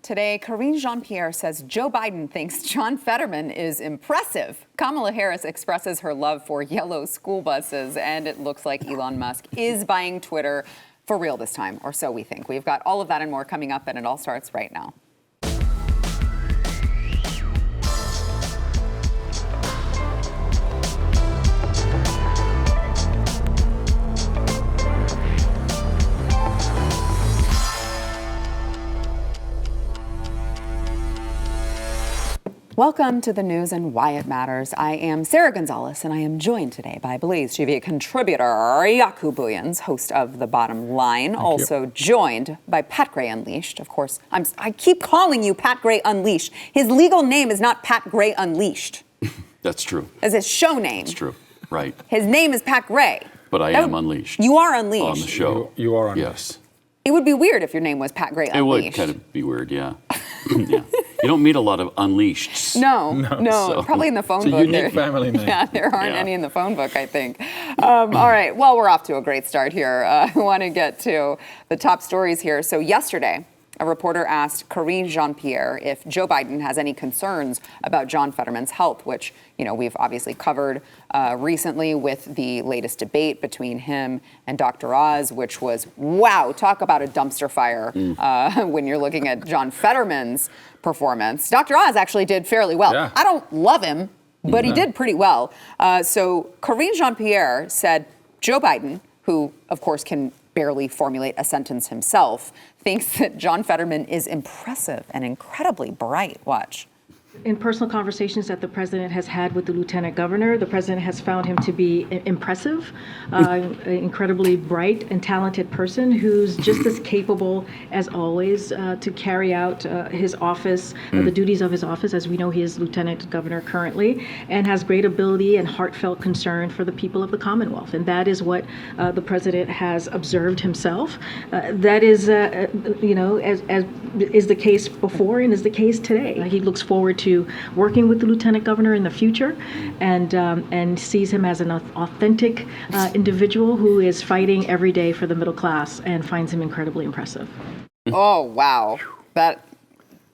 Today, Karine Jean-Pierre says Joe Biden thinks John Fetterman is impressive. Kamala Harris expresses her love for yellow school buses, and it looks like Elon Musk is buying Twitter for real this time, or so we think. We've got all of that and more coming up, and it all starts right now. Welcome to the news and why it matters. I am Sarah Gonzalez, and I am joined today by BlazeTV contributor Yaku Buyans, host of The Bottom Line, also joined by Pat Gray Unleashed. Of course, I keep calling you Pat Gray Unleashed. His legal name is not Pat Gray Unleashed. That's true. As his show name. That's true, right. His name is Pat Gray. But I am unleashed. You are unleashed. On the show. You are unleashed. Yes. It would be weird if your name was Pat Gray Unleashed. It would kind of be weird, yeah. Yeah. You don't meet a lot of unleashed. No. So. Probably in the phone book. It's a unique family name. Yeah, there aren't any in the phone book, I think. All right, well, we're off to a great start here. I want to get to the top stories here. So yesterday, a reporter asked Karine Jean-Pierre if Joe Biden has any concerns about John Fetterman's health, which, we've obviously covered recently with the latest debate between him and Dr. Oz, which was, wow, talk about a dumpster fire when you're looking at John Fetterman's performance. Dr. Oz actually did fairly well. Yeah. I don't love him, but he did pretty well. So Karine Jean-Pierre said Joe Biden, who, of course, can barely formulate a sentence himself, thinks that John Fetterman is impressive and incredibly bright. Watch. In personal conversations that the president has had with the lieutenant governor, the president has found him to be impressive, an incredibly bright and talented person who's just as capable as always to carry out his office, the duties of his office, as we know he is lieutenant governor currently, and has great ability and heartfelt concern for the people of the Commonwealth. And that is what the president has observed himself. That is, as is the case before and is the case today. He looks forward to working with the lieutenant governor in the future, and sees him as an authentic individual who is fighting every day for the middle class, and finds him incredibly impressive. Oh, wow. That,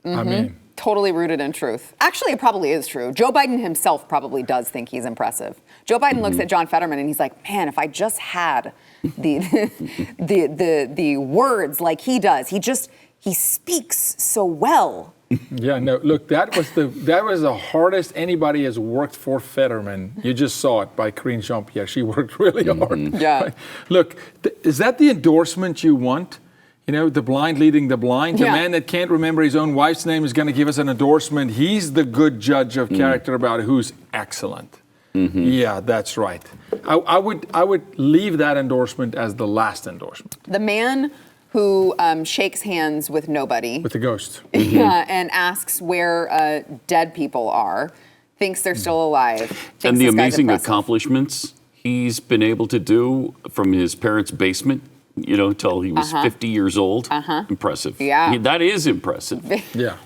I mean, totally rooted in truth. Actually, it probably is true. Joe Biden himself probably does think he's impressive. Joe Biden looks at John Fetterman and he's like, man, if I just had the words like he does, he speaks so well. Yeah, no, look, that was the hardest anybody has worked for Fetterman. You just saw it by Karine Jean-Pierre. She worked really hard. Yeah. Look, is that the endorsement you want? The blind leading the blind. The man that can't remember his own wife's name is going to give us an endorsement. He's the good judge of character about who's excellent. Yeah, that's right. I would leave that endorsement as the last endorsement. The man who shakes hands with nobody. With the ghost. And asks where dead people are, thinks they're still alive. And the amazing accomplishments he's been able to do from his parents' basement, till he was 50 years old. Impressive. Yeah. That is impressive. Yeah.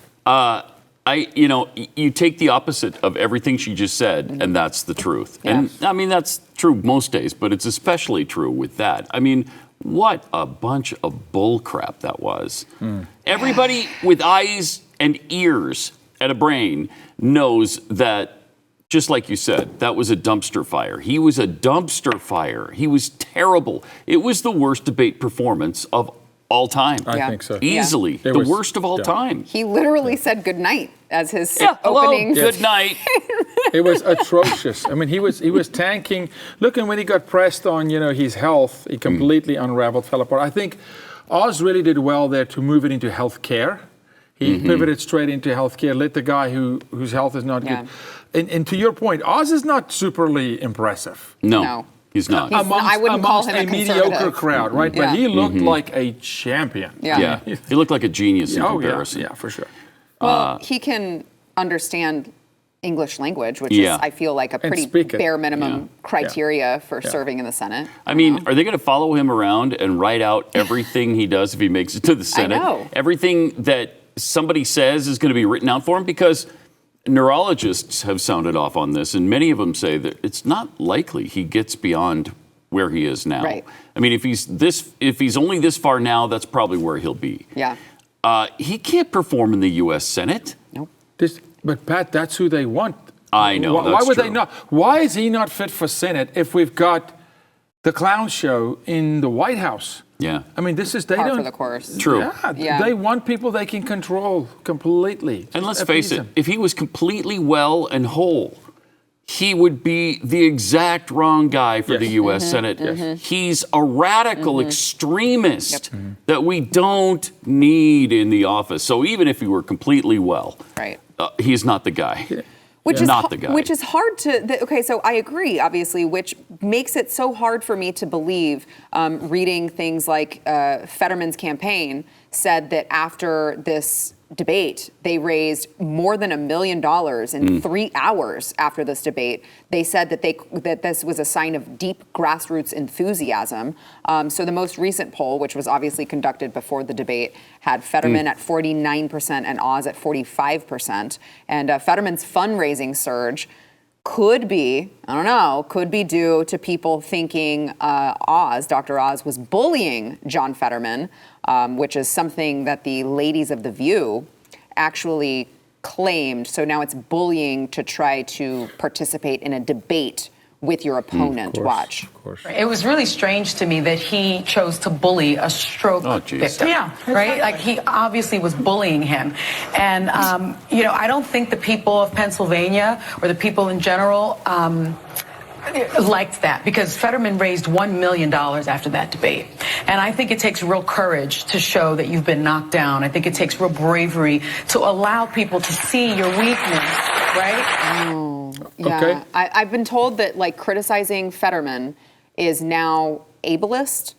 You take the opposite of everything she just said, and that's the truth. Yeah. And I mean, that's true most days, but it's especially true with that. I mean, what a bunch of bull crap that was. Everybody with eyes and ears and a brain knows that, just like you said, that was a dumpster fire. He was a dumpster fire. He was terrible. It was the worst debate performance of all time. I think so. Easily. The worst of all time. He literally said goodnight as his Hello, opening. good night. It was atrocious. I mean, he was tanking. Look, and when he got pressed on, his health, he completely unraveled, fell apart. I think Oz really did well there to move it into health care. He pivoted straight into health care, let the guy whose health is not good. And to your point, Oz is not superly impressive. No. He's not. I wouldn't call him a mediocre crowd, right? Yeah. But he looked like a champion. Yeah. He looked like a genius in comparison. Yeah, for sure. Well, he can understand English language, which is, I feel like, a pretty bare minimum criteria for serving in the Senate. I mean, are they going to follow him around and write out everything he does if he makes it to the Senate? I know. Everything that somebody says is going to be written out for him? Because neurologists have sounded off on this, and many of them say that it's not likely he gets beyond where he is now. Right. I mean, if he's only this far now, that's probably where he'll be. Yeah. He can't perform in the U.S. Senate. Nope. But Pat, that's who they want. I know. Why that's would true. they not? Why is he not fit for Senate if we've got the clown show in the White House? Yeah. I mean, they Par don't. for the course. True. Yeah, they want people they can control completely. And let's Just face appease it, them. if he was completely well and whole, he would be the exact wrong guy for Yes. the U.S. Senate. He's a radical extremist that we don't need in the office. So even if he were completely well, Right. he's not the guy. Which is not the guy. Which is hard to. Okay, so I agree, obviously, which makes it so hard for me to believe. Reading things like Fetterman's campaign said that after this debate, they raised more than $1 million in 3 hours after this debate. They said that this was a sign of deep grassroots enthusiasm. So the most recent poll, which was obviously conducted before the debate, had Fetterman at 49% and Oz at 45%. And Fetterman's fundraising surge could be, could be due to people thinking Dr. Oz was bullying John Fetterman, which is something that the ladies of The View actually claimed. So now it's bullying to try to participate in a debate with your opponent. Watch. Of course. It was really strange to me that he chose to bully a stroke victim. Yeah, right? Like, he obviously was bullying him. And, I don't think the people of Pennsylvania or the people in general liked that, because Fetterman raised $1 million after that debate. And I think it takes real courage to show that you've been knocked down. I think it takes real bravery to allow people to see your weakness, right? Yeah, Okay. I've been told that criticizing Fetterman is now ableist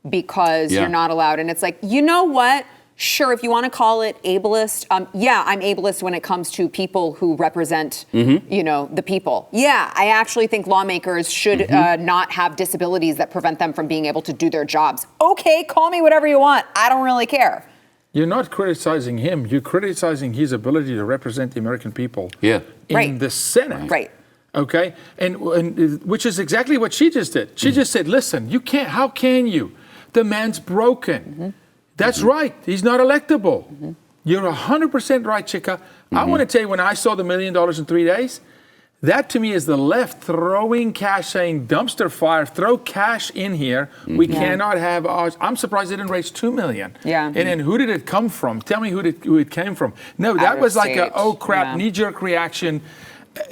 because you're not allowed. And it's like, you know what? Sure, if you want to call it ableist, I'm ableist when it comes to people who represent, the people. Yeah, I actually think lawmakers should not have disabilities that prevent them from being able to do their jobs. Okay, call me whatever you want. I don't really care. You're not criticizing him. You're criticizing his ability to represent the American people in the Senate. Right. Okay? And which is exactly what she just did. She just said, listen, you can't, how can you? The man's broken. That's right. He's not electable. You're 100% right, Chica. I want to tell you, when I saw the $1 million in 3 days, that to me is the left throwing cash, saying dumpster fire, throw cash in here. We cannot have ours. I'm surprised they didn't raise $2 million. Yeah. And then who did it come from? Tell me who it came from. No, that was like a, oh crap, knee-jerk reaction.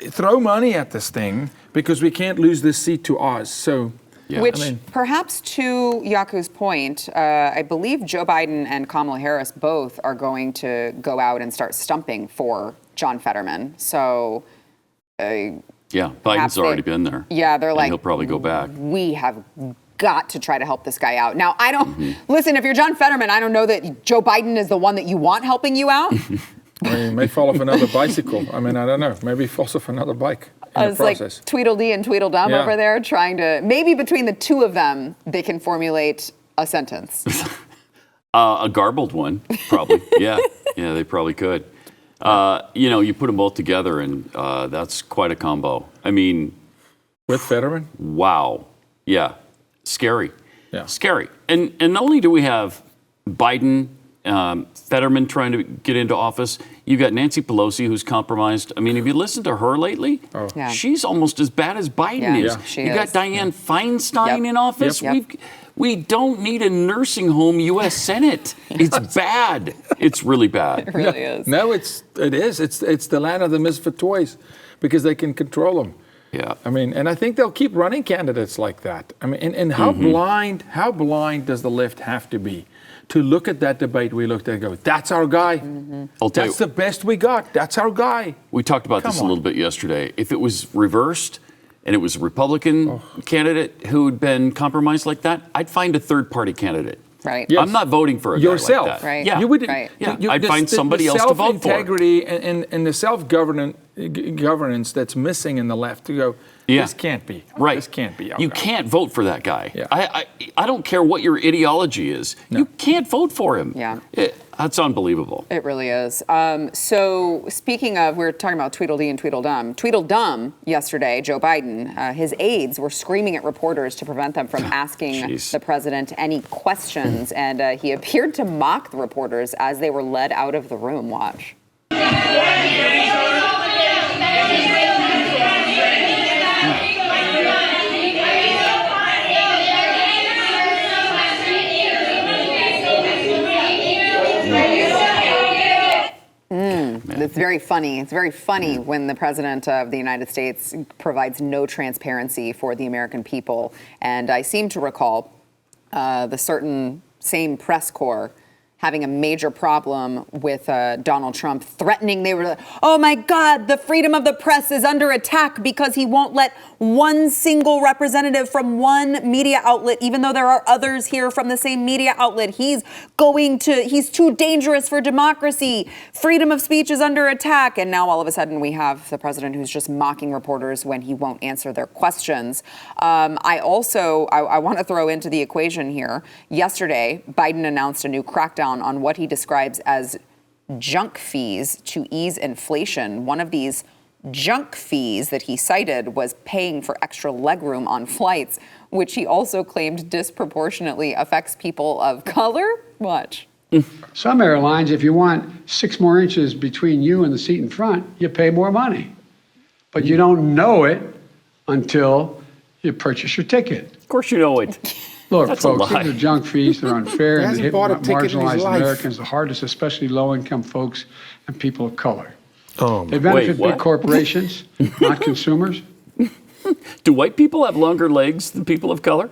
Throw money at this thing because we can't lose this seat to Oz. So. Yeah. Which, perhaps to Yaku's point, I believe Joe Biden and Kamala Harris both are going to go out and start stumping for John Fetterman. So, Biden's already been there. Yeah, they're like, he'll probably go back. We have got to try to help this guy out. Now, I don't, listen, if you're John Fetterman, I don't know that Joe Biden is the one that you want helping you out. I mean, he may fall off another bicycle. I mean, I don't know. Maybe he falls off another bike in the It's like process. Tweedledee and Tweedledum over there trying to, maybe between the two of them, they can formulate a sentence. A garbled one, probably. Yeah, they probably could. You put them both together, and that's quite a combo. I mean, with Fetterman? Wow. Yeah. Scary. Yeah. Scary. And not only do we have Biden, Fetterman trying to get into office, you got Nancy Pelosi, who's compromised. I mean, have you listened to her lately? Oh. Yeah. She's almost as bad as Biden is. she You got is. Dianne Feinstein in office. Yep. We don't need a nursing home U.S. Senate. It's bad. It's really bad. It really is. No, it is. It's the land of the misfit toys because they can control them. Yeah. I mean, and I think they'll keep running candidates like that. I mean, and how blind does the left have to be to look at that debate we looked at and go, that's our guy. I'll tell you, That's the best we got. That's our guy. we talked about this a little bit yesterday. If it was reversed and it was a Republican candidate who had been compromised like that, I'd find a third-party candidate. Right. Yes. I'm not voting for a guy yourself. like that. Right. Yeah. You would, Right. Yeah, I'd find somebody else to vote for. Self-integrity and the self-governance governance that's missing in the left to go, this can't be. Right. This can't be. You can't vote for that guy. Yeah. I don't care what your ideology is. No. You can't vote for him. Yeah. That's unbelievable. It really is. So speaking of, we were talking about Tweedledee and Tweedledum. Tweedledum yesterday, Joe Biden, his aides were screaming at reporters to prevent them from asking the president any questions. And he appeared to mock the reporters as they were led out of the room. Watch. It's very funny. It's very funny when the president of the United States provides no transparency for the American people. And I seem to recall the certain same press corps having a major problem with Donald Trump threatening. They were like, oh my God, the freedom of the press is under attack because he won't let one single representative from one media outlet, even though there are others here from the same media outlet. He's too dangerous for democracy. Freedom of speech is under attack. And now all of a sudden we have the president who's just mocking reporters when he won't answer their questions. I want to throw into the equation here. Yesterday, Biden announced a new crackdown on what he describes as junk fees to ease inflation. One of these junk fees that he cited was paying for extra legroom on flights, which he also claimed disproportionately affects people of color. Watch. Some airlines, if you want 6 more inches between you and the seat in front, you pay more money. But you don't know it until you purchase your ticket. Of course you know it. Look, That's folks, these are junk fees. They're unfair and they hit marginalized Americans the hardest, especially low-income folks and people of color. They benefit big corporations, not consumers. Do white people have longer legs than people of color?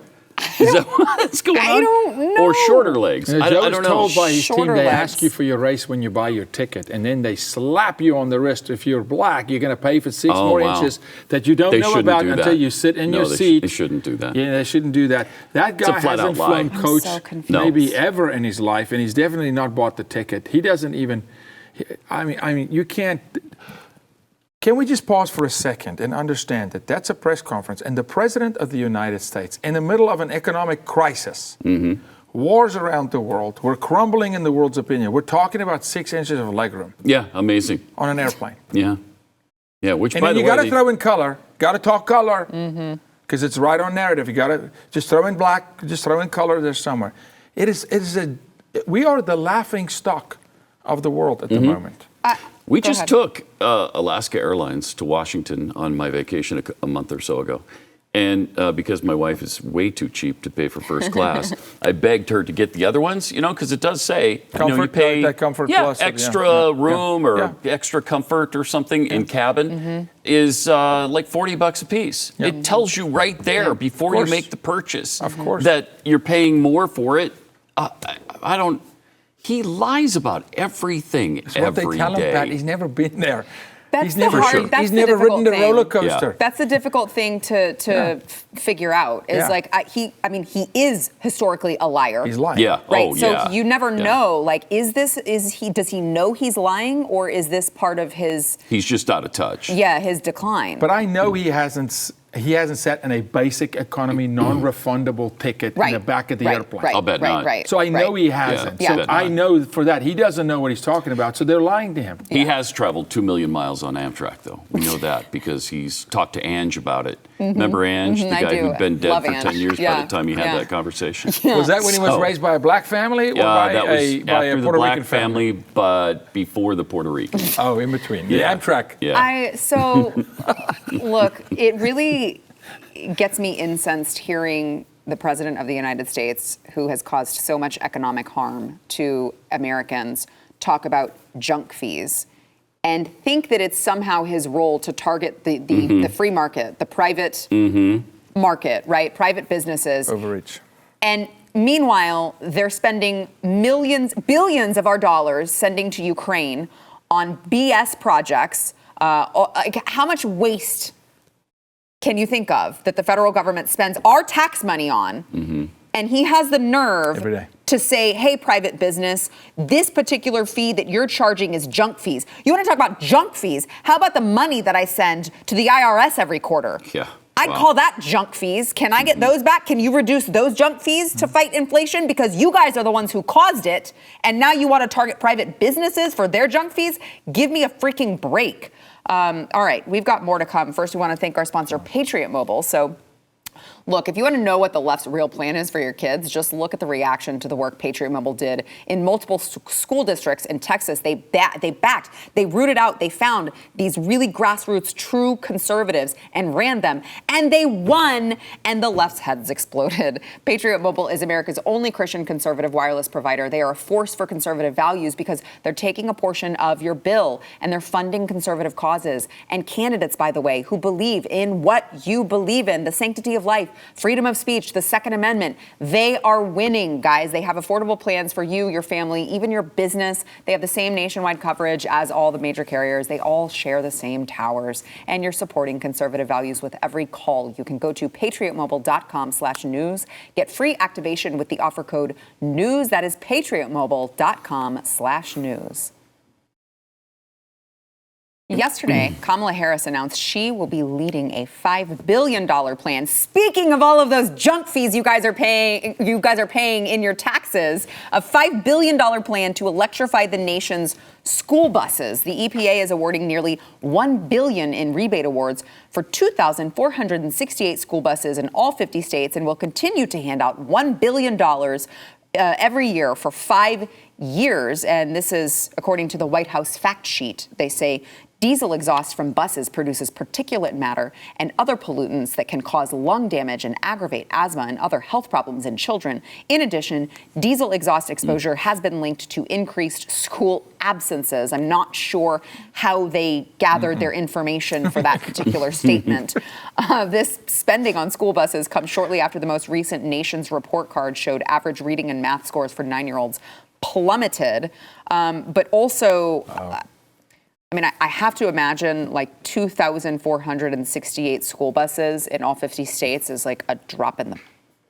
Is that what's going on? I don't know. Or shorter legs? I don't know. Told by his team, they legs. ask you for your race when you buy your ticket, and then they slap you on the wrist. If you're black, you're going to pay for 6 more inches that you don't know about until you sit in your seat. They shouldn't do that. Yeah, they shouldn't do that. That guy hasn't flown coach maybe ever in his life, and he's definitely not bought the ticket. He doesn't even. I mean, you can't. Can we just pause for a second and understand that that's a press conference and the President of the United States, in the middle of an economic crisis, wars around the world, we're crumbling in the world's opinion. We're talking about 6 inches of legroom. Yeah, amazing. On an airplane. Yeah. Yeah, which, and by then the you way... got to throw in color. Got to talk color. Because it's right on narrative. You got to just throw in black, just throw in color there somewhere. We are the laughing stock of the world at the moment. We just took Alaska Airlines to Washington on my vacation a month or so ago. And because my wife is way too cheap to pay for first class, I begged her to get the other ones, because it does say you pay that comfort plus, extra room or extra comfort or something in cabin is like $40 a piece. It tells you right there before you make the purchase that you're paying more for it. I don't... He lies about everything every day. What they tell him, Pat, he's never been there. He's never ridden the roller coaster. Yeah. That's the difficult thing to figure out. Is he is historically a liar. He's lying. Yeah. Right. So you never know. Like, does he know he's lying, or is this part of his? He's just out of touch. Yeah, his decline. But I know he hasn't sat in a basic economy non-refundable ticket in the back of the airplane. I'll bet not. So I know he hasn't. Yeah. So I know for that. He doesn't know what he's talking about, so they're lying to him. He has traveled 2 million miles on Amtrak, though. We know that because he's talked to Ange about it. Remember Ange, the guy who'd been dead for 10 years by the time he had that conversation? Was that when he was raised by a black family or by that was by after a the Puerto black Rican family, but before the Puerto Rican. Oh, in between. Yeah. Amtrak. Yeah. Look, it really gets me incensed hearing the President of the United States, who has caused so much economic harm to Americans, talk about junk fees and think that it's somehow his role to target the free market, the private market, right? Private businesses. Overreach. And meanwhile, they're spending billions of our dollars sending to Ukraine on BS projects. How much waste can you think of that the federal government spends our tax money on? And he has the nerve to say, hey, private business, this particular fee that you're charging is junk fees. You want to talk about junk fees? How about the money that I send to the IRS every quarter? Yeah. I'd call that junk fees. Can I get those back? Can you reduce those junk fees to fight inflation? Because you guys are the ones who caused it, and now you want to target private businesses for their junk fees? Give me a freaking break. All right, we've got more to come. First, we want to thank our sponsor, Patriot Mobile. So, look, if you want to know what the left's real plan is for your kids, just look at the reaction to the work Patriot Mobile did in multiple school districts in Texas. They rooted out, they found these really grassroots, true conservatives and ran them, and they won, and the left's heads exploded. Patriot Mobile is America's only Christian conservative wireless provider. They are a force for conservative values because they're taking a portion of your bill and they're funding conservative causes and candidates, by the way, who believe in what you believe in, the sanctity of life, freedom of speech, the Second Amendment. They are winning, guys. They have affordable plans for you, your family, even your business. They have the same nationwide coverage as all the major carriers. They all share the same towers. And you're supporting conservative values with every call. You can go to patriotmobile.com/news. Get free activation with the offer code NEWS. That is patriotmobile.com/news. Yesterday, Kamala Harris announced she will be leading a $5 billion plan. Speaking of all of those junk fees you guys are paying in your taxes, a $5 billion plan to electrify the nation's school buses. The EPA is awarding nearly $1 billion in rebate awards for 2,468 school buses in all 50 states and will continue to hand out $1 billion every year for 5 years. And this is according to the White House fact sheet. They say diesel exhaust from buses produces particulate matter and other pollutants that can cause lung damage and aggravate asthma and other health problems in children. In addition, diesel exhaust exposure has been linked to increased school absences. I'm not sure how they gathered their information for that particular statement. This spending on school buses comes shortly after the most recent Nation's report card showed average reading and math scores for 9-year-olds plummeted, but also... I have to imagine like 2,468 school buses in all 50 states is like a drop in the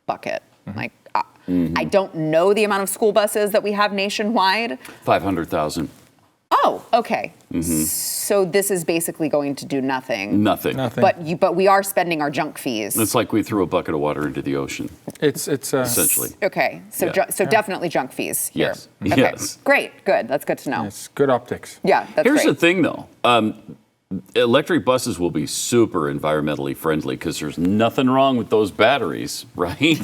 bucket. I don't know the amount of school buses that we have nationwide. 500,000. Oh, okay. So this is basically going to do nothing. Nothing. But we are spending our junk fees. It's like we threw a bucket of water into the ocean. It's essentially. Okay. So definitely junk fees here. Yes. Okay. Yes. Great. Good. That's good to know. It's good optics. Yeah. That's Here's great. the thing, though. Electric buses will be super environmentally friendly because there's nothing wrong with those batteries, right?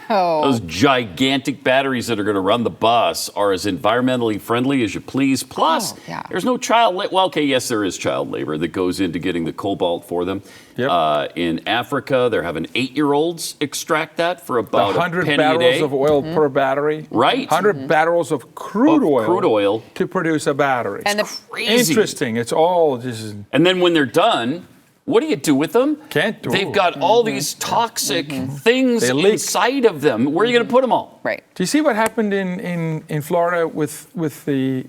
Those gigantic batteries that are going to run the bus are as environmentally friendly as you please. Plus, there's no yes, there is child labor that goes into getting the cobalt for them. Yep. In Africa, they're having 8-year-olds extract that for about 100 a penny barrels a day. of oil per battery. Right. 100 barrels of crude oil to produce a battery. And Crazy. Interesting. It's all just... And then when they're done, what do you do with them? Can't do. They've got all these toxic things inside of them. Where are you going to put them all? Right. Do you see what happened in Florida with the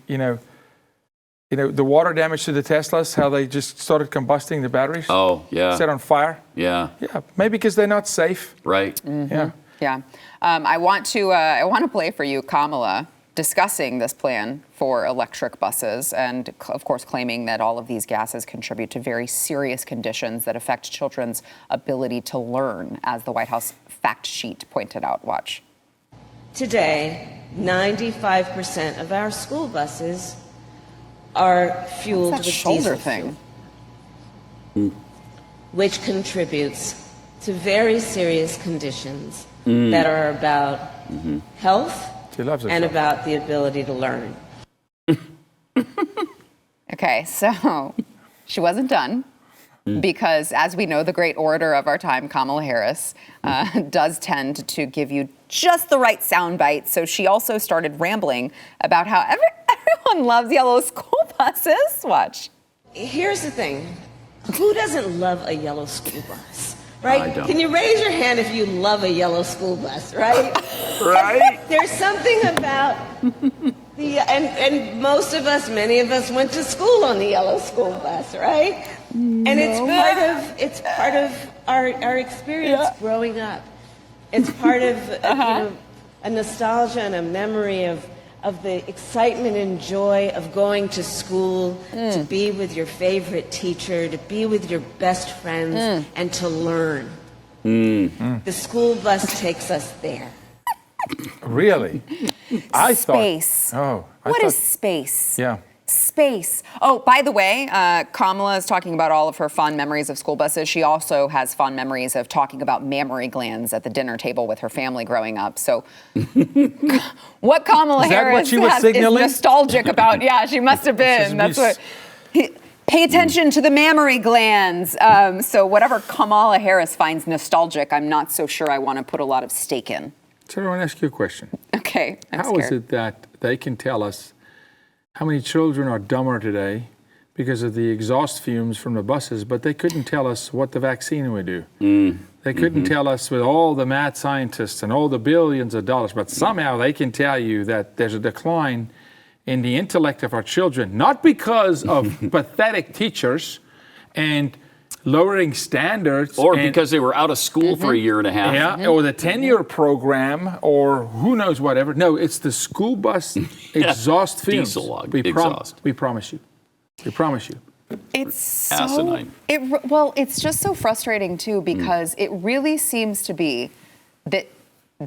the water damage to the Teslas? How they just started combusting the batteries? Oh, yeah. Set on fire? Yeah. Yeah. Maybe because they're not safe. Right. Yeah. Yeah. I want to play for you Kamala discussing this plan for electric buses and, of course, claiming that all of these gases contribute to very serious conditions that affect children's ability to learn, as the White House fact sheet pointed out. Watch. Today, 95% of our school buses are fueled with shoulder diesel thing? fuel, which contributes to very serious conditions that are about health and about the ability to learn. Okay, so she wasn't done because, as we know, the great orator of our time, Kamala Harris, does tend to give you just the right soundbite. So she also started rambling about how everyone loves yellow school buses. Watch. Here's the thing. Who doesn't love a yellow school bus? Right? I don't. Can you raise your hand if you love a yellow school bus, right? Right? There's something about and most of us, many of us went to school on the yellow school bus, right? And it's part of our experience growing up. It's part of a nostalgia and a memory of the excitement and joy of going to school, to be with your favorite teacher, to be with your best friends, and to learn. The school bus takes us there. Really? Space. What is space? Yeah. Space. Oh, by the way, Kamala is talking about all of her fond memories of school buses. She also has fond memories of talking about mammary glands at the dinner table with her family growing up. So what Kamala Harris is nostalgic about. Yeah, she must have been. That's what. Pay attention to the mammary glands. So whatever Kamala Harris finds nostalgic, I'm not so sure I want to put a lot of stake in. So I want to ask you a question. Okay, I'm How is it that they can tell us how many children are dumber today because of the exhaust fumes from the buses, but they couldn't tell us what the vaccine would do? They couldn't tell us with all the mad scientists and all the billions of dollars, but somehow they can tell you that there's a decline in the intellect of our children, not because of pathetic teachers and lowering standards. Or because they were out of school for a year and a half. Yeah, or the 10-year program, or who knows whatever. No, it's the school bus exhaust fumes. Diesel exhaust. We promise you. We promise you. It's so asinine. It's just so frustrating too, because it really seems to be that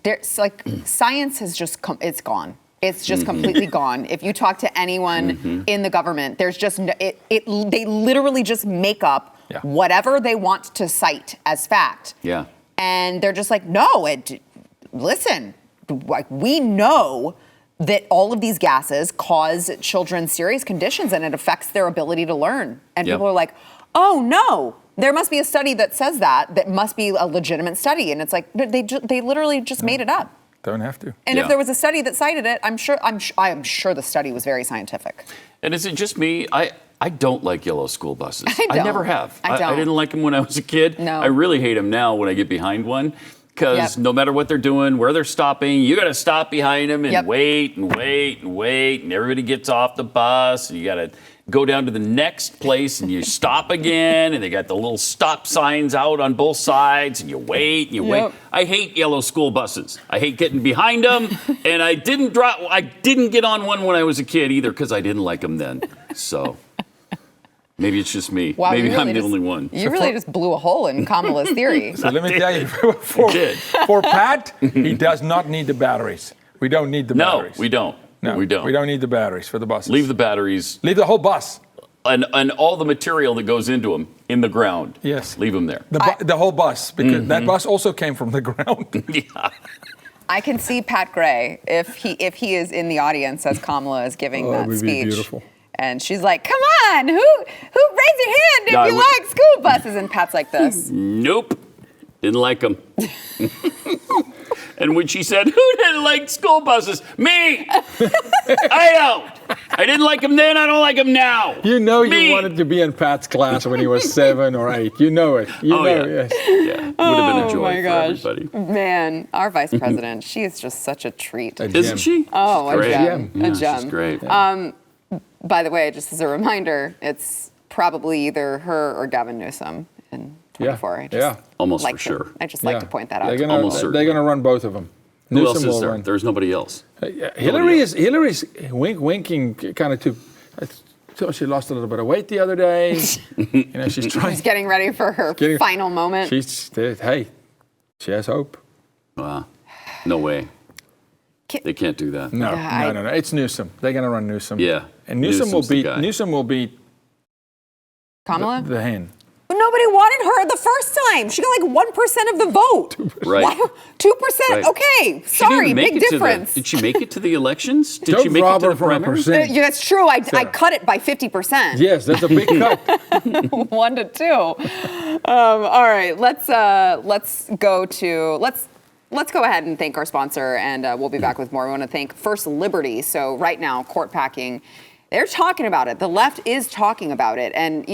there's like science has just it's gone. It's just completely gone. If you talk to anyone in the government, there's just they literally just make up whatever they want to cite as fact. Yeah. And they're just like, no, listen, like we know that all of these gases cause children serious conditions and it affects their ability to learn. And people are like, oh no, there must be a study that says that must be a legitimate study. And it's like, they literally just made it up. Don't have to. And if there was a study that cited it, I'm sure the study was very scientific. And is it just me? I don't like yellow school buses. I never have. I don't. I didn't like them when I was a kid. No. I really hate them now when I get behind one. Because no matter what they're doing, where they're stopping, you got to stop behind them and wait and wait and wait. And everybody gets off the bus. And you got to go down to the next place and you stop again. And they got the little stop signs out on both sides. And you wait and you wait. I hate yellow school buses. I hate getting behind them. And I didn't get on one when I was a kid either because I didn't like them then. So maybe it's just me. Wow, maybe I'm the only one. You really just blew a hole in Kamala's theory. So let me tell you, for Pat, he does not need the batteries. We don't need the batteries. No, we don't. No, we don't need the batteries for the buses. Leave the batteries. Leave the whole bus. And all the material that goes into them in the ground. Yes. Leave them there. The whole bus, because that bus also came from the ground. Yeah. I can see Pat Gray if he is in the audience as Kamala is giving that speech. Be beautiful. And she's like, come on, who raise your hand if you like school buses? And Pat's like this. Nope. Didn't like them. And when she said, who didn't like school buses? Me! I don't. I didn't like them then, I don't like them now. You know you wanted to be in Pat's class when he was 7 or 8. You know it. Yes. Yeah. Would have been a joy for everybody. Man, our vice president, she is just such a treat. Isn't she? Oh, a gem. Yeah, A gem. She's great. By the way, just as a reminder, it's probably either her or Gavin Newsom in 24. Almost for sure. I just like to point that out. They're going to run both of them. Who else is there? There's nobody else. Hillary's winking kind of so she lost a little bit of weight the other day. She's trying. She's getting ready for her final moment. She has hope. Wow. No way. They can't do that. No. It's Newsom. They're going to run Newsom. Yeah. And Newsom will beat Kamala? The hen. But nobody wanted her the first time. She got like 1% of the vote. Right. 2%. Right. Okay. Sorry. Big difference. Did she make it to the elections? Did Don't she make rob it to her the from a primaries? percent. Yeah, that's true. I cut it by 50%. Yes, that's a big cut. 1 to 2. All right. Let's go ahead and thank our sponsor, and we'll be back with more. We want to thank First Liberty. So right now, court packing, they're talking about it. The left is talking about it. And,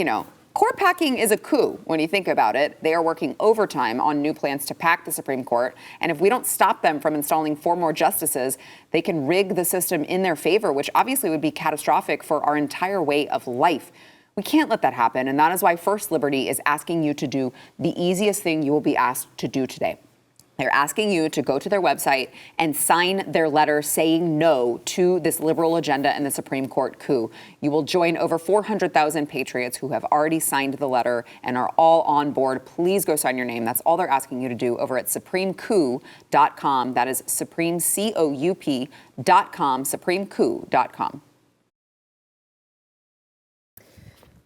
court packing is a coup when you think about it. They are working overtime on new plans to pack the Supreme Court. And if we don't stop them from installing 4 more justices, they can rig the system in their favor, which obviously would be catastrophic for our entire way of life. We can't let that happen. And that is why First Liberty is asking you to do the easiest thing you will be asked to do today. They're asking you to go to their website and sign their letter saying no to this liberal agenda and the Supreme Court coup. You will join over 400,000 patriots who have already signed the letter and are all on board. Please go sign your name. That's all they're asking you to do over at supremecoup.com. That is supremecoup.com, supremecoup.com.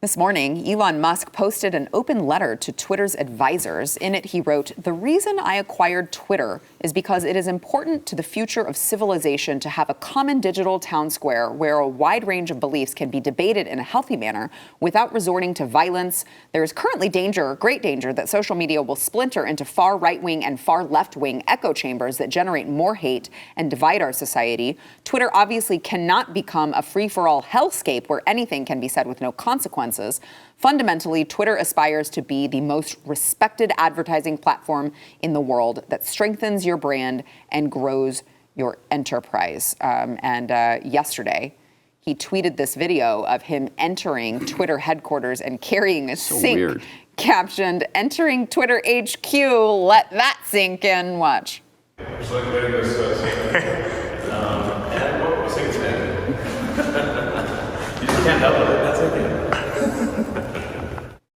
This morning, Elon Musk posted an open letter to Twitter's advisors. In it, he wrote, "The reason I acquired Twitter is because it is important to the future of civilization to have a common digital town square where a wide range of beliefs can be debated in a healthy manner without resorting to violence. There is currently great danger, that social media will splinter into far right-wing and far left-wing echo chambers that generate more hate and divide our society. Twitter obviously cannot become a free-for-all hellscape where anything can be said with no consequences. Fundamentally, Twitter aspires to be the most respected advertising platform in the world that strengthens your brand and grows your enterprise." Yesterday, he tweeted this video of him entering Twitter headquarters and carrying a sink captioned, "Entering Twitter HQ, let that sink in." Watch. Just like the video says. And what was it? You just can't help it. That's okay.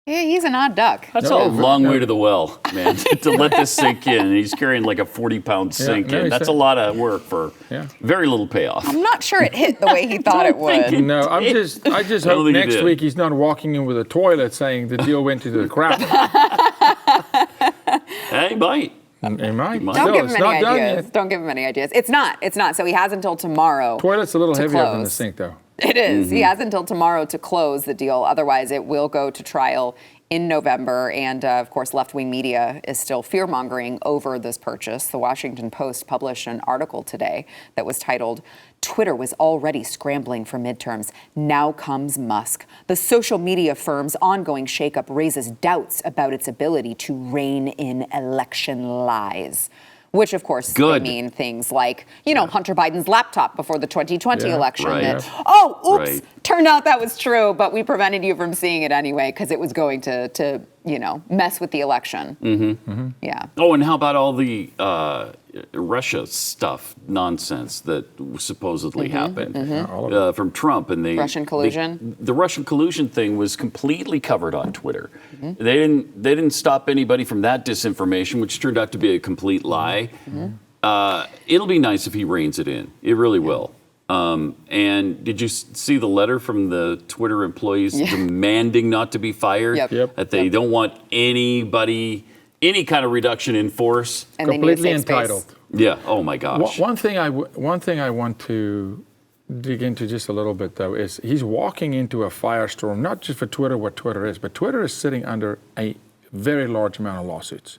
Yeah, he's an odd duck. That's a long way to the well, man, to let this sink in. He's carrying like a 40-pound sink in. That's a lot of work for very little payoff. I'm not sure it hit the way he thought it would. No, I just hope next week he's not walking in with a toilet saying the deal went to the crap. He might. He might. Don't give him any ideas. Don't give him any ideas. It's not. So he has until tomorrow. Toilet's a little heavier than the sink, though. It is. He has until tomorrow to close the deal. Otherwise, it will go to trial in November. And of course, left-wing media is still fear-mongering over this purchase. The Washington Post published an article today that was titled, "Twitter was already scrambling for midterms. Now comes Musk. The social media firm's ongoing shakeup raises doubts about its ability to rein in election lies." Which, of course, they mean things like, Hunter Biden's laptop before the 2020 election. Turned out that was true, but we prevented you from seeing it anyway because it was going to mess with the election. Yeah. Oh, and how about all the Russia stuff nonsense that supposedly happened from Trump and the Russian collusion? The Russian collusion thing was completely covered on Twitter. They didn't stop anybody from that disinformation, which turned out to be a complete lie. It'll be nice if he reins it in. It really will. And did you see the letter from the Twitter employees demanding not to be fired? That they don't want any kind of reduction in force. And completely entitled. Yeah. Oh my gosh. One thing I want to dig into just a little bit, though, is he's walking into a firestorm, not just for Twitter, what Twitter is, but Twitter is sitting under a very large amount of lawsuits.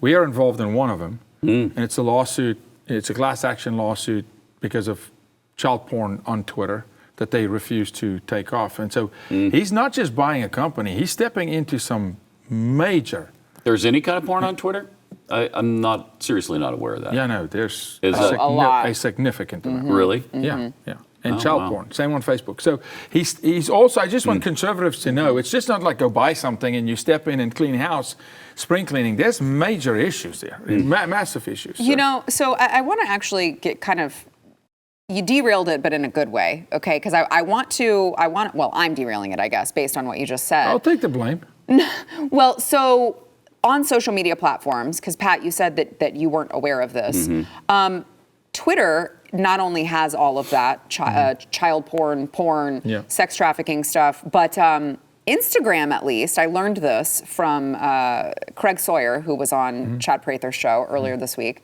We are involved in one of them, and it's a lawsuit. It's a class action lawsuit because of child porn on Twitter that they refuse to take off. And so he's not just buying a company, he's stepping into some major. There's any kind of porn on Twitter? I'm seriously not aware of that. Yeah, no, there's a significant amount. Really? Yeah. And child porn, same on Facebook. So he's also, I just want conservatives to know, it's just not like go buy something and you step in and clean house, spring cleaning. There's major issues there, massive issues. So I want to actually get kind of, you derailed it, but in a good way, okay? Because I'm derailing it, I guess, based on what you just said. I'll take the blame. Well, so on social media platforms, because Pat, you said that you weren't aware of this, Twitter not only has all of that child porn, sex trafficking stuff, but Instagram, at least, I learned this from Craig Sawyer, who was on Chad Prather's show earlier this week.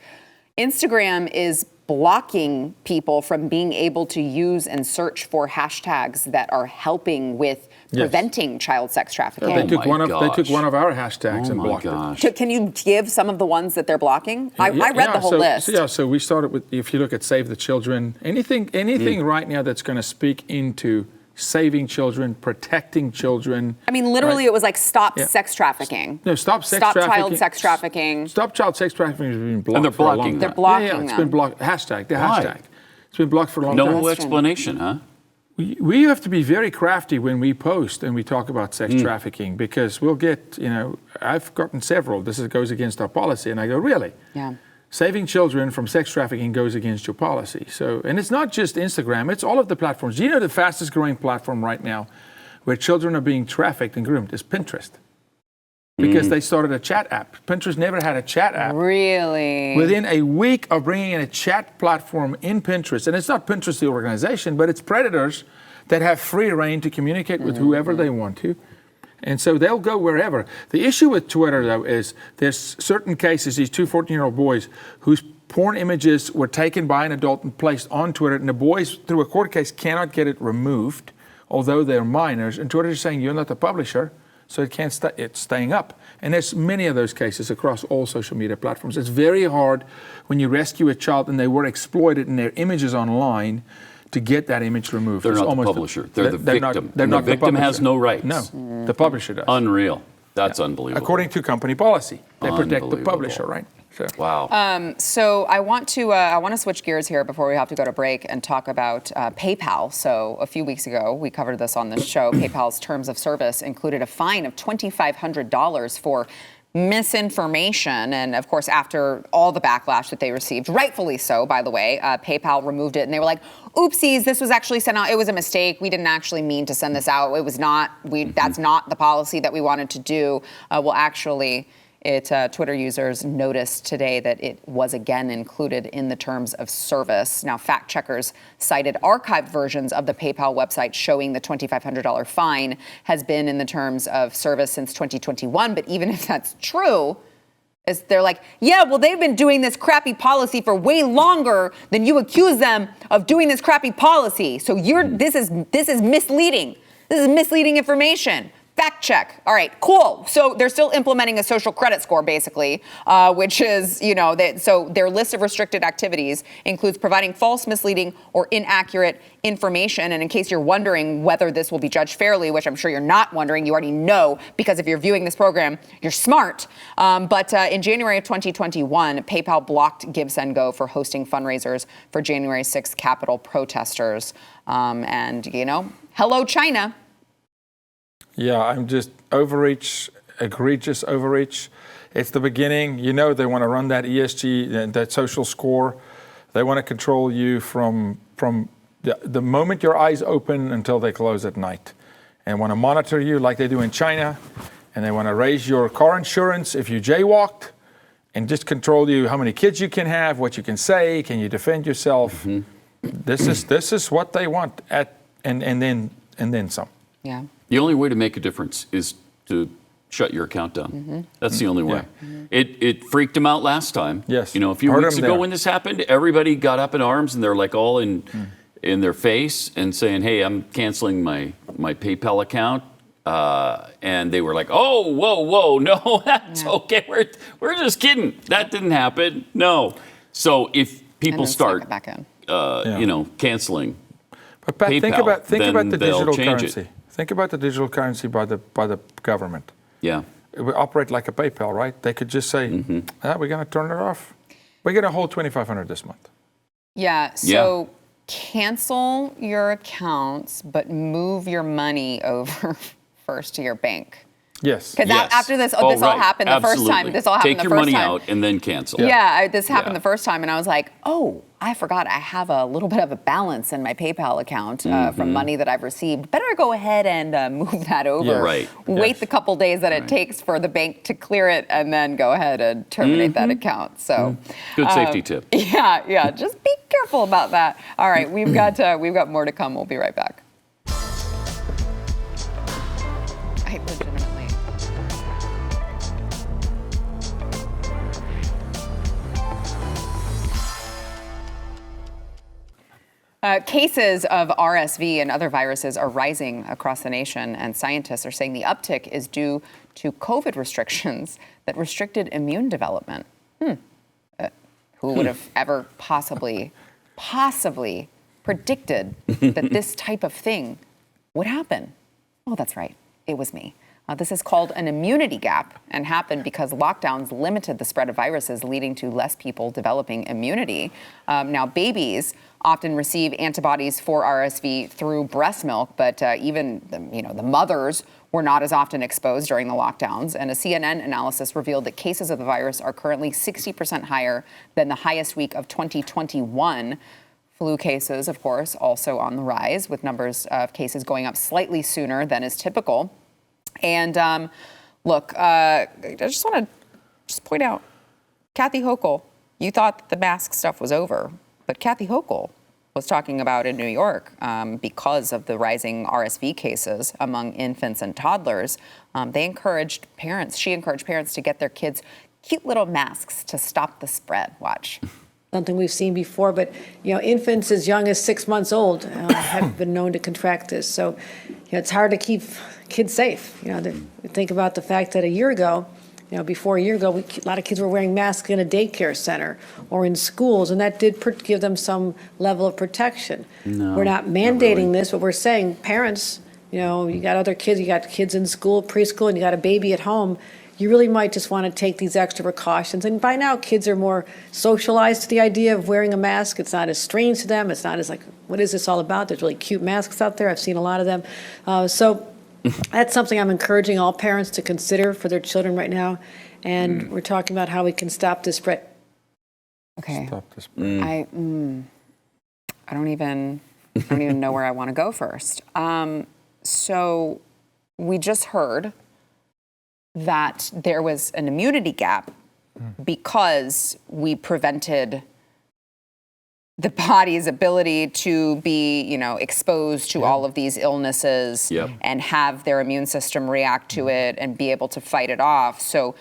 Instagram is blocking people from being able to use and search for hashtags that are helping with preventing child sex trafficking. They took one of our hashtags and blocked it. Can you give some of the ones that they're blocking? I read the whole list. So we started with, if you look at Save the Children, anything right now that's going to speak into saving children, protecting children. I mean, literally, it was like stop sex trafficking. No, stop child sex trafficking. Stop child sex trafficking has been blocked. And they're blocking. They're blocking them. It's been blocked. Hashtag. It's been blocked for a long time. No explanation, huh? we have to be very crafty when we post and we talk about sex trafficking, because we'll get, I've gotten several, goes against our policy. And I go, really? Yeah. Saving children from sex trafficking goes against your policy. So, and it's not just Instagram, it's all of the platforms. You know, the fastest growing platform right now where children are being trafficked and groomed is Pinterest. Because they started a chat app. Pinterest never had a chat app. Really? Within a week of bringing in a chat platform in Pinterest, and it's not Pinterest the organization, but it's predators that have free reign to communicate with whoever they want to. And so they'll go wherever. The issue with Twitter, though, is there's certain cases, these two 14-year-old boys whose porn images were taken by an adult and placed on Twitter, and the boys, through a court case, cannot get it removed, although they're minors. And Twitter is saying, you're not the publisher, so it can't it's staying up. And there's many of those cases across all social media platforms. It's very hard when you rescue a child and they were exploited and their images online to get that image removed. They're not the publisher. They're the victim. The victim has no rights. No, the publisher does. Unreal. That's unbelievable. According to company policy, they protect the publisher, right? So. Wow. So I want to switch gears here before we have to go to break and talk about PayPal. So a few weeks ago, we covered this on the show. PayPal's terms of service included a fine of $2,500 for misinformation. And of course, after all the backlash that they received, rightfully so, by the way, PayPal removed it. And they were like, oopsies, this was actually sent out. It was a mistake. We didn't actually mean to send this out. It was not, that's not the policy that we wanted to do. Twitter users noticed today that it was again included in the terms of service. Now, fact checkers cited archived versions of the PayPal website showing the $2,500 fine has been in the terms of service since 2021. But even if that's true, they're like, yeah, well, they've been doing this crappy policy for way longer than you accuse them of doing this crappy policy. So this is misleading. This is misleading information. Fact check. All right, cool. So they're still implementing a social credit score, basically, which is, so their list of restricted activities includes providing false, misleading, or inaccurate information. And in case you're wondering whether this will be judged fairly, which I'm sure you're not wondering, you already know, because if you're viewing this program, you're smart. But in January of 2021, PayPal blocked GiveSendGo for hosting fundraisers for January 6th Capitol protesters. Hello, China. Yeah, I'm just egregious overreach. It's the beginning. They want to run that ESG, that social score. They want to control you from the moment your eyes open until they close at night. And want to monitor you like they do in China. And they want to raise your car insurance if you jaywalked, and just control you, how many kids you can have, what you can say, can you defend yourself. This is what they want, and then some. Yeah. The only way to make a difference is to shut your account down. That's the only way. It freaked them out last time. Yes. A few weeks ago when this happened, everybody got up in arms and they're like all in their face and saying, hey, I'm canceling my PayPal account. And they were like, oh, whoa, no, that's okay. We're just kidding. That didn't happen. No. So if people start, back in. Canceling but Pat, PayPal, think about the digital change currency. it. Think about the digital currency by the government. Yeah. It would operate like a PayPal, right? They could just say, we're going to turn it off. We're going to hold $2,500 this month. Yeah. So cancel your accounts, but move your money over first to your bank. Yes. Because after this all happened the first time. This all happened the first time. Take your money out and then cancel. Yeah, this happened the first time, and I was like, oh, I forgot I have a little bit of a balance in my PayPal account from money that I've received. Better go ahead and move that over. Yeah, right. Wait the couple days that it takes for the bank to clear it, and then go ahead and terminate that account. So good safety tip. Yeah. Just be careful about that. All right, we've got more to come. We'll be right back. Cases of RSV and other viruses are rising across the nation, and scientists are saying the uptick is due to COVID restrictions that restricted immune development. Who would have ever possibly predicted that this type of thing would happen? Oh, that's right. It was me. This is called an immunity gap and happened because lockdowns limited the spread of viruses, leading to less people developing immunity. Now, babies often receive antibodies for RSV through breast milk, but even the mothers were not as often exposed during the lockdowns. And a CNN analysis revealed that cases of the virus are currently 60% higher than the highest week of 2021. Flu cases, of course, also on the rise, with numbers of cases going up slightly sooner than is typical. And look, I just want to point out, Kathy Hochul, you thought that the mask stuff was over, but Kathy Hochul was talking about in New York because of the rising RSV cases among infants and toddlers. She encouraged parents to get their kids cute little masks to stop the spread. Watch. Something we've seen before, but infants as young as 6 months old have been known to contract this. So it's hard to keep kids safe. Think about the fact that a year ago, before a year ago, a lot of kids were wearing masks in a daycare center or in schools, and that did give them some level of protection. No, we're not mandating this, but we're saying parents, you got other kids, you got kids in school, preschool, and you got a baby at home. You really might just want to take these extra precautions. And by now, kids are more socialized to the idea of wearing a mask. It's not as strange to them. It's not as like, what is this all about? There's really cute masks out there. I've seen a lot of them. So that's something I'm encouraging all parents to consider for their children right now. And we're talking about how we can stop this spread. Okay. Stop the spread. I don't even know where I want to go first. So we just heard that there was an immunity gap because we prevented the body's ability to be, exposed to all of these illnesses and have their immune system react to it and be able to fight it off. So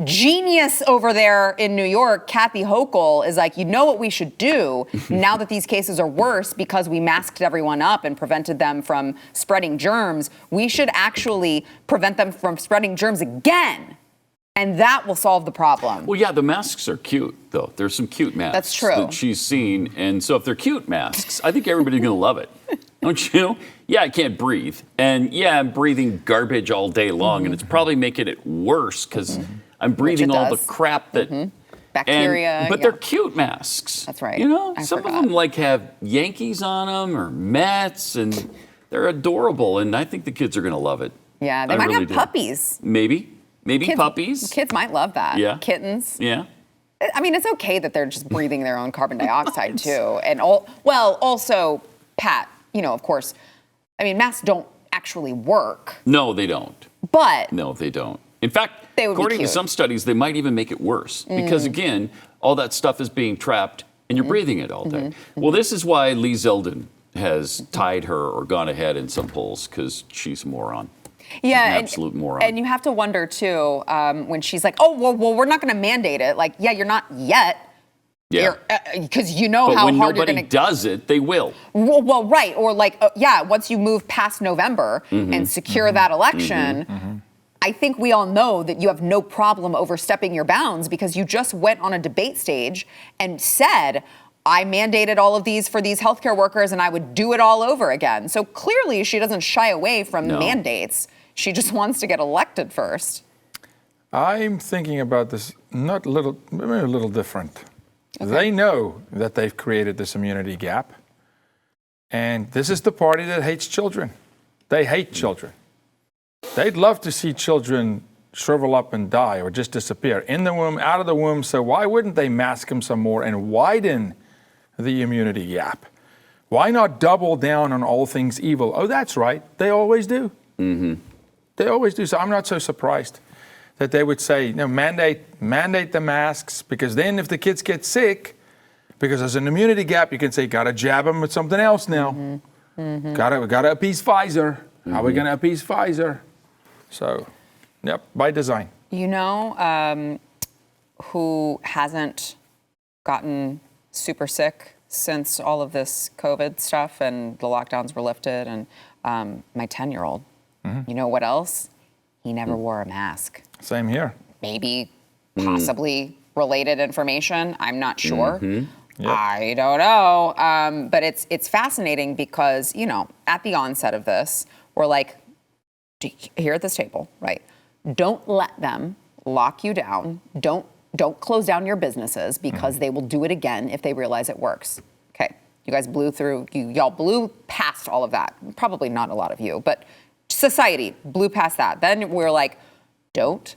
genius over there in New York, Kathy Hochul, is like, what we should do now that these cases are worse because we masked everyone up and prevented them from spreading germs? We should actually prevent them from spreading germs again. And that will solve the problem. Well, yeah, the masks are cute, though. There's some cute masks That's true. that she's seen. And so if they're cute masks, I think everybody's going to love it. Don't you? Yeah, I can't breathe. And yeah, I'm breathing garbage all day long. And it's probably making it worse because I'm breathing all the crap that bacteria. But they're cute masks. That's right. Some of them have Yankees on them or Mets, and they're adorable. And I think the kids are going to love it. Yeah, they might have puppies. Maybe puppies. Kids might love that. Yeah. Kittens. Yeah. I mean, it's okay that they're just breathing their own carbon dioxide too. And also, Pat, of course, masks don't actually work. No, they don't. But no, they don't. In fact, they would according be to some studies, they might even make it worse because, again, all that stuff is being trapped and you're breathing it all day. Well, this is why Lee Zeldin has tied her or gone ahead in some polls, because she's a moron. Yeah, an absolute moron. And you have to wonder, too, when she's like, oh, well, we're not going to mandate it. Like, yeah, you're not yet. Yeah. Because how but hard when you're going to... nobody does it, they will. Well, right. Or once you move past November and secure that election... I think we all know that you have no problem overstepping your bounds because you just went on a debate stage and said, I mandated all of these for these healthcare workers and I would do it all over again. So clearly she doesn't shy away from mandates. She just wants to get elected first. I'm thinking about this maybe a little different. Okay. They know that they've created this immunity gap. And this is the party that hates children. They hate children. They'd love to see children shrivel up and die or just disappear in the womb, out of the womb. So why wouldn't they mask them some more and widen the immunity gap? Why not double down on all things evil? Oh, that's right. They always do. They always do. So I'm not so surprised that they would say, mandate the masks, because then if the kids get sick, because there's an immunity gap, you can say, got to jab them with something else now. Got to appease Pfizer. How are we going to appease Pfizer? So, by design. Who hasn't gotten super sick since all of this COVID stuff and the lockdowns were lifted? And my 10-year-old. You know what else? He never wore a mask. Same here. Maybe, possibly related information. I'm not sure. I don't know. But it's fascinating because, at the onset of this, we're like, here at this table, right? Don't let them lock you down. Don't close down your businesses because they will do it again if they realize it works. Okay, you guys y'all blew past all of that. Probably not a lot of you, but society blew past that. Then we're like, don't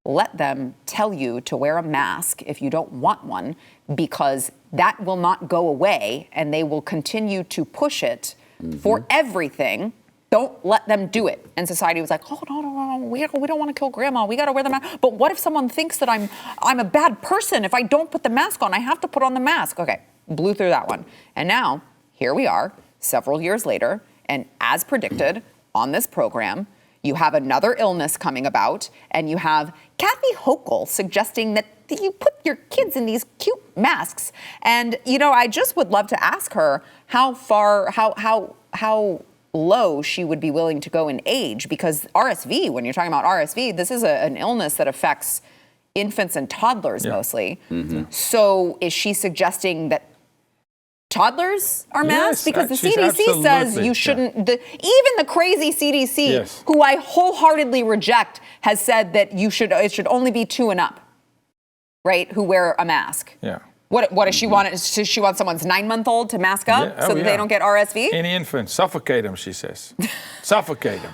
let them tell you to wear a mask if you don't want one, because that will not go away and they will continue to push it for everything. Don't let them do it. And society was like, oh, no, we don't want to kill grandma. We got to wear the mask. But what if someone thinks that I'm a bad person? If I don't put the mask on, I have to put on the mask. Okay, blew through that one. And now, here we are, several years later, and as predicted on this program, you have another illness coming about, and you have Kathy Hochul suggesting that you put your kids in these cute masks. And, I just would love to ask her how low she would be willing to go in age, because RSV, when you're talking about RSV, this is an illness that affects infants and toddlers mostly. So is she suggesting that toddlers are masked? Because the CDC says you shouldn't. Even the crazy CDC, who I wholeheartedly reject, has said that it should only be 2 and up, right, who wear a mask. Yeah. What does she want? Does she want someone's 9-month-old to mask up so that they don't get RSV? Any infant, suffocate them, she says. Suffocate them.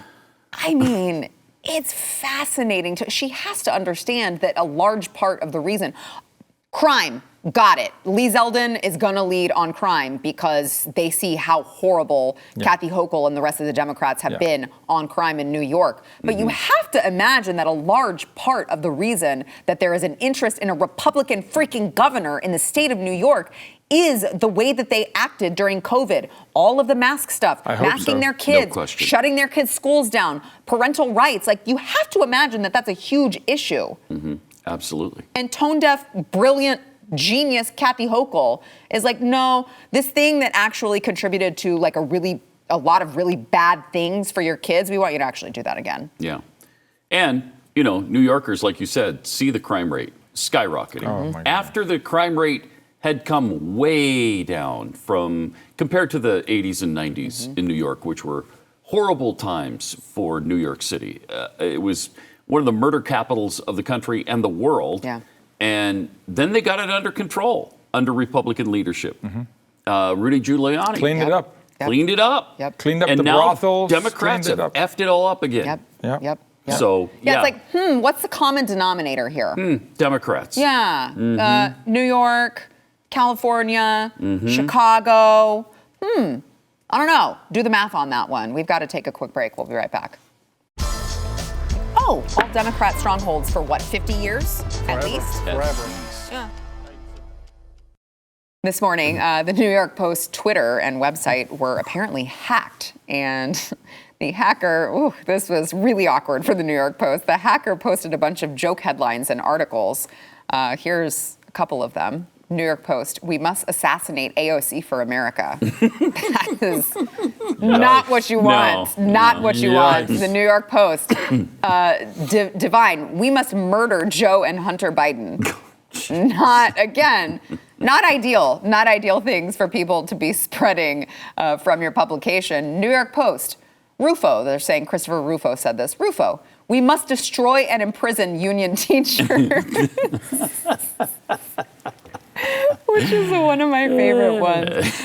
I mean, it's fascinating. She has to understand that a large part of the reason, crime, got it. Lee Zeldin is going to lead on crime because they see how horrible Kathy Hochul and the rest of the Democrats have been on crime in New York. But you have to imagine that a large part of the reason that there is an interest in a Republican freaking governor in the state of New York is the way that they acted during COVID. All of the mask stuff, masking their kids, shutting their kids' schools down, parental rights. Like, you have to imagine that that's a huge issue. Absolutely. And tone-deaf, brilliant, genius Kathy Hochul is like, no, this thing that actually contributed to like a lot of really bad things for your kids, we want you to actually do that again. Yeah. And, New Yorkers, like you said, see the crime rate skyrocketing. Oh, my God. After the crime rate had come way down compared to the 80s and 90s in New York, which were horrible times for New York City. It was one of the murder capitals of the country and the world. Yeah. And then they got it under control under Republican leadership. Rudy Giuliani Cleaned it up. Cleaned it up. Cleaned up and the now brothels. Democrats have effed it all up again. Yep. So, it's like, what's the common denominator here? Democrats. Yeah. New York, California, Chicago. I don't know. Do the math on that one. We've got to take a quick break. We'll be right back. Oh, all Democrat strongholds for what, 50 years at least? Forever. Yeah. This morning, the New York Post Twitter and website were apparently hacked. And the hacker, this was really awkward for the New York Post. The hacker posted a bunch of joke headlines and articles. Here's a couple of them. New York Post, we must assassinate AOC for America. That is not what you want. Not what you want. The New York Post. Divine, we must murder Joe and Hunter Biden. Not ideal. Not ideal things for people to be spreading from your publication. New York Post. Rufo, they're saying Christopher Rufo said this. Rufo, we must destroy and imprison union teachers. Which is one of my favorite ones.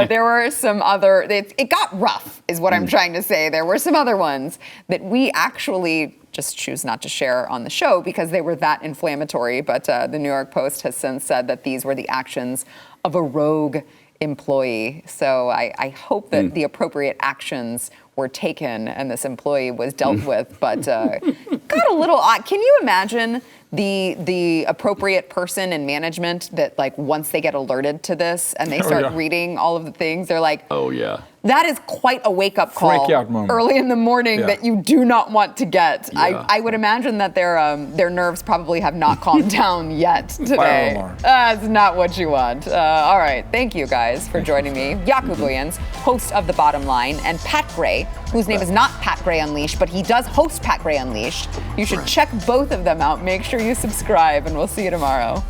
There were some other, it got rough, is what I'm trying to say. There were some other ones that we actually just choose not to share on the show because they were that inflammatory. But the New York Post has since said that these were the actions of a rogue employee. So I hope that the appropriate actions were taken and this employee was dealt with. But got a little odd. Can you imagine the appropriate person in management that, like, once they get alerted to this and they start reading all of the things, they're like, oh yeah, that is quite a wake-up call early in the morning that you do not want to get. I would imagine that their nerves probably have not calmed down yet today. That's not what you want. All right, thank you guys for joining me. Jaco Booyens, host of The Bottom Line, and Pat Gray, whose name is not Pat Gray Unleashed, but he does host Pat Gray Unleashed. You should check both of them out. Make sure you subscribe, and we'll see you tomorrow.